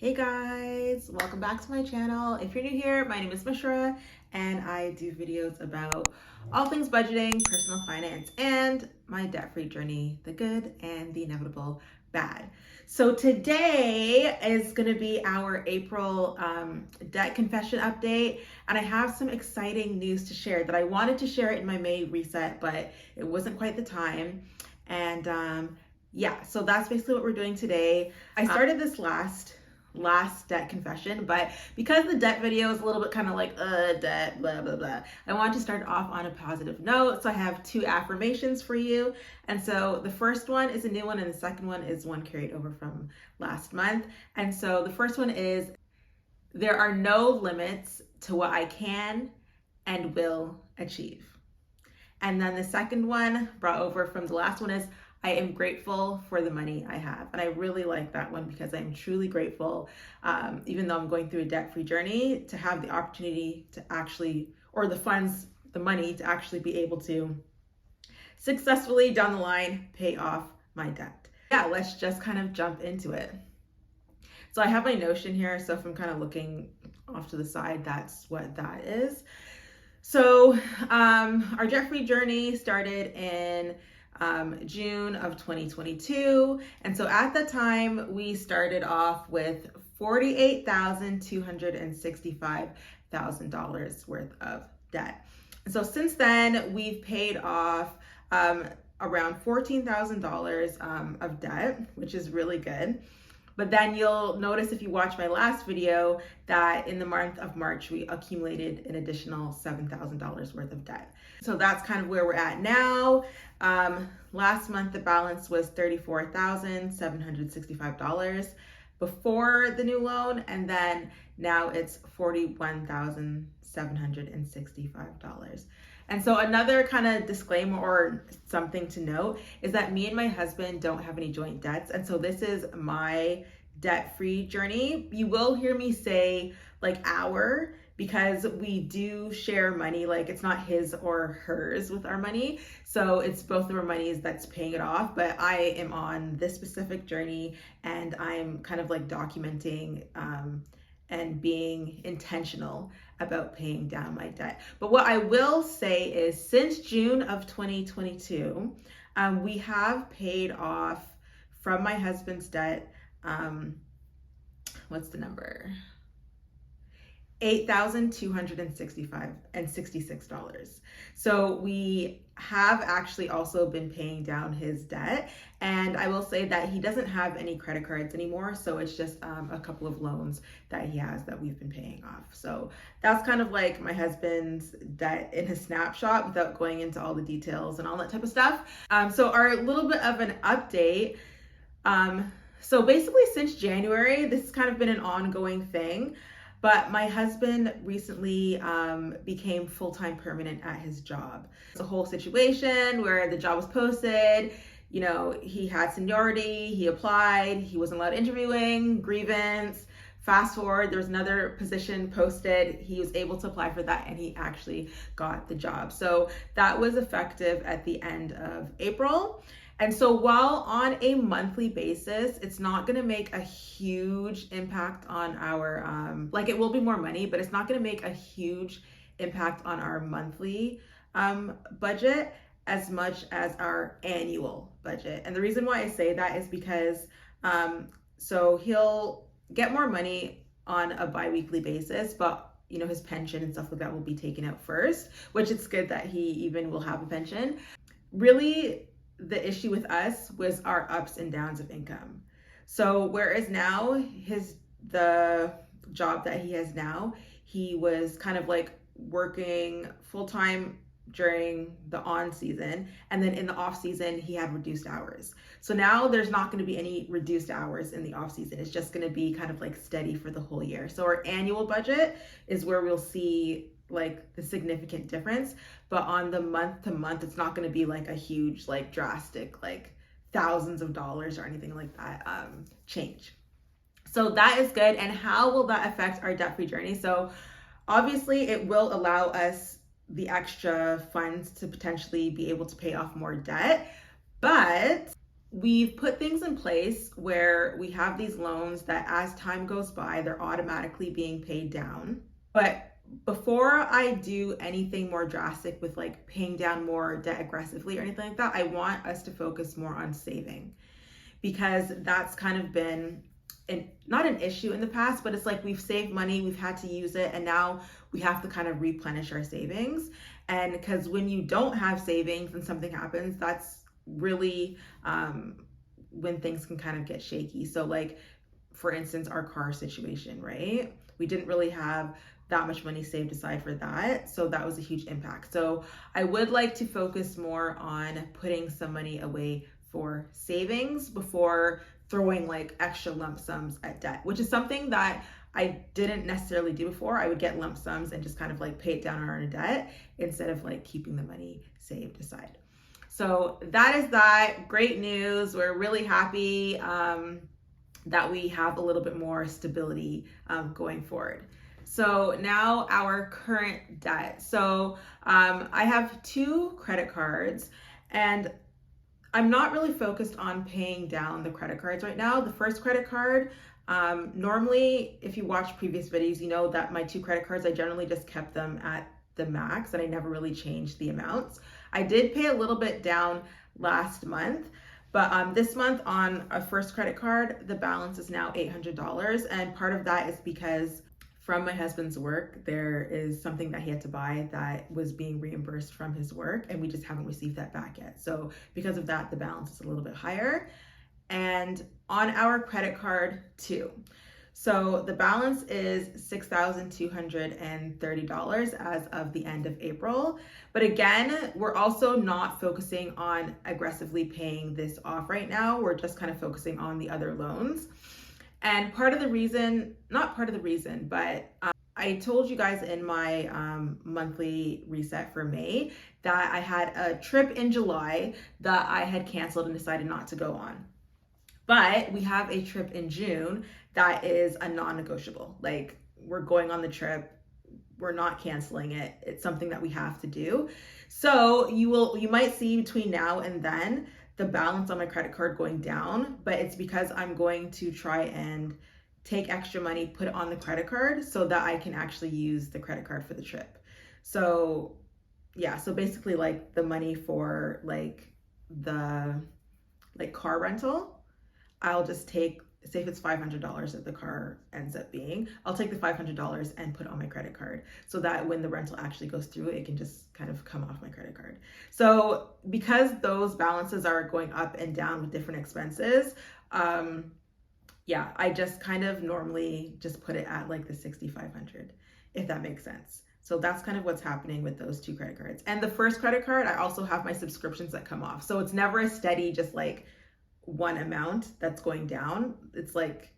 Hey guys, welcome back to my channel. If you're new here, my name is Mishra and I do videos about all things budgeting, personal finance, and my debt-free journey, the good and the inevitable bad. So today is going to be our April debt confession update, and I have some exciting news to share that I wanted to share it in my May reset, but it wasn't quite the time. And yeah, so that's basically what we're doing today. I started this last debt confession, but because the debt video is a little bit kind of like debt blah blah blah, I want to start off on a positive note. So I have two affirmations for you, and so the first one is a new one and the second one is one carried over from last month. And so the first one is, there are no limits to what I can and will achieve. And then the second one brought over from the last one is, I am grateful for the money I have. And I really like that one because I'm truly grateful, even though I'm going through a debt-free journey, to have the opportunity to actually, or the funds, the money to actually be able to successfully down the line pay off my debt. Yeah, let's just kind of jump into it. So I have my Notion here. So if I'm kind of looking off to the side, that's what that is. So our debt-free journey started in June of 2022. And so at the time we started off with $48,265,000 worth of debt. And so since then we've paid off around $14,000 of debt, which is really good. But then you'll notice if you watch my last video that in the month of March, we accumulated an additional $7,000 worth of debt. So that's kind of where we're at now. Last month, the balance was $34,765 before the new loan. And then now it's $41,765. And so another kind of disclaimer or something to note is that me and my husband don't have any joint debts. And so this is my debt-free journey. You will hear me say like our, because we do share money, like it's not his or hers with our money. So it's both of our monies that's paying it off. But I am on this specific journey and I'm kind of like documenting and being intentional about paying down my debt. But what I will say is since June of 2022, we have paid off from my husband's debt, what's the number? $8,265.66. So we have actually also been paying down his debt. And I will say that he doesn't have any credit cards anymore. So it's just a couple of loans that he has that we've been paying off. So that's kind of like my husband's debt in his snapshot without going into all the details and all that type of stuff. So our little bit of an update. So basically since January, this has kind of been an ongoing thing. But my husband recently became full-time permanent at his job. It's a whole situation where the job was posted, you know, he had seniority, he applied, he wasn't allowed interviewing, grievance. Fast forward, there was another position posted, he was able to apply for that and he actually got the job. So that was effective at the end of April. And so while on a monthly basis, it's not going to make a huge impact on our, like it will be more money, but it's not going to make a huge impact on our monthly budget as much as our annual budget. And the reason why I say that is because, so he'll get more money on a bi-weekly basis, but you know, his pension and stuff like that will be taken out first, which it's good that he even will have a pension. Really, the issue with us was our ups and downs of income. So whereas now the job that he has now, he was kind of like working full-time during the on season, and then in the off season he had reduced hours. So now there's not going to be any reduced hours in the off season. It's just going to be kind of like steady for the whole year. So our annual budget is where we'll see like the significant difference, but on the month to month, it's not going to be like a huge, like drastic, like thousands of dollars or anything like that change. So that is good. And how will that affect our debt-free journey? So obviously it will allow us the extra funds to potentially be able to pay off more debt, but we've put things in place where we have these loans that as time goes by, they're automatically being paid down. But before I do anything more drastic with like paying down more debt aggressively or anything like that, I want us to focus more on saving, because that's kind of been not an issue in the past, but it's like we've saved money, we've had to use it, and now we have to kind of replenish our savings. And because when you don't have savings and something happens, that's really when things can kind of get shaky. So like, for instance, our car situation, right? We didn't really have that much money saved aside for that. So that was a huge impact. So I would like to focus more on putting some money away for savings before throwing like extra lump sums at debt, which is something that I didn't necessarily do before. I would get lump sums and just kind of like pay it down on our debt instead of like keeping the money saved aside. So that is that. Great news. We're really happy that we have a little bit more stability going forward. So now our current debt. So I have 2 credit cards, and I'm not really focused on paying down the credit cards right now. The first credit card, normally, if you watch previous videos, you know that my 2 credit cards, I generally just kept them at the max and I never really changed the amounts. I did pay a little bit down last month, but this month on a first credit card, the balance is now $800. And part of that is because from my husband's work, there is something that he had to buy that was being reimbursed from his work, and we just haven't received that back yet. So because of that, the balance is a little bit higher. And on our credit card too. So the balance is $6,230 as of the end of April. But again, we're also not focusing on aggressively paying this off right now. We're just kind of focusing on the other loans. And part of the reason, not part of the reason, but I told you guys in my monthly reset for May that I had a trip in July that I had canceled and decided not to go on. But we have a trip in June that is a non-negotiable. Like, we're going on the trip, we're not canceling it. It's something that we have to do. So you might see between now and then the balance on my credit card going down, but it's because I'm going to try and take extra money, put it on the credit card so that I can actually use the credit card for the trip. So yeah, so basically like the money for like the car rental, I'll just take, say if it's $500 that the car ends up being, I'll take the $500 and put it on my credit card so that when the rental actually goes through, it can just kind of come off my credit card. So because those balances are going up and down with different expenses, yeah, I just kind of normally just put it at like the $6,500, if that makes sense. So that's kind of what's happening with those 2 credit cards. And the first credit card, I also have my subscriptions that come off. So it's never a steady, just like one amount that's going down. It's like,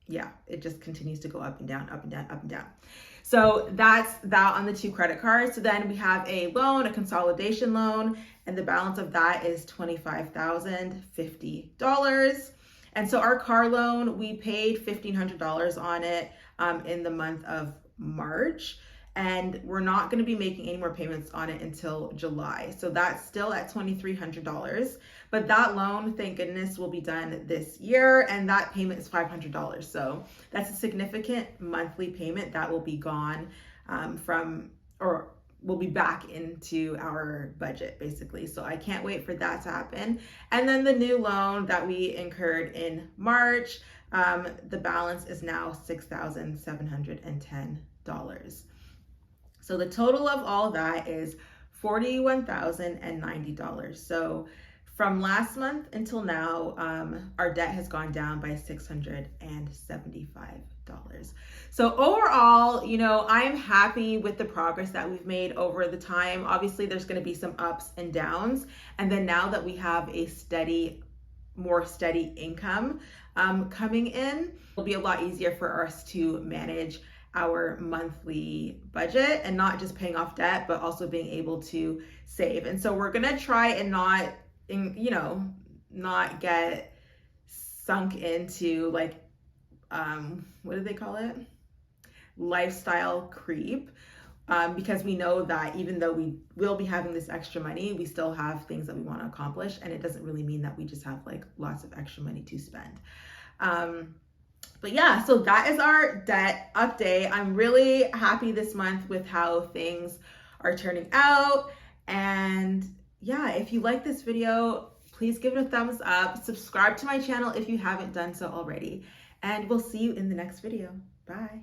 yeah, it just continues to go up and down, up and down, up and down. So that's that on the 2 credit cards. So then we have a loan, a consolidation loan, and the balance of that is $25,050. And so our car loan, we paid $1,500 on it in the month of March. And we're not going to be making any more payments on it until July. So that's still at $2,300. But that loan, thank goodness, will be done this year. And that payment is $500. So that's a significant monthly payment that will be gone or will be back into our budget, basically. So I can't wait for that to happen. And then the new loan that we incurred in March, the balance is now $6,710. So the total of all of that is $41,090. So from last month until now, our debt has gone down by $675. So overall, you know, I'm happy with the progress that we've made over the time. Obviously, there's going to be some ups and downs. And then now that we have a more steady income coming in, it'll be a lot easier for us to manage our monthly budget and not just paying off debt, but also being able to save. And so we're gonna try and not get sunk into like, what do they call it? Lifestyle creep. because we know that even though we will be having this extra money, we still have things that we want to accomplish. And it doesn't really mean that we just have like lots of extra money to spend. But yeah, so that is our debt update. I'm really happy this month with how things are turning out. And yeah, if you like this video, please give it a thumbs up. Subscribe to my channel if you haven't done so already. And we'll see you in the next video. Bye.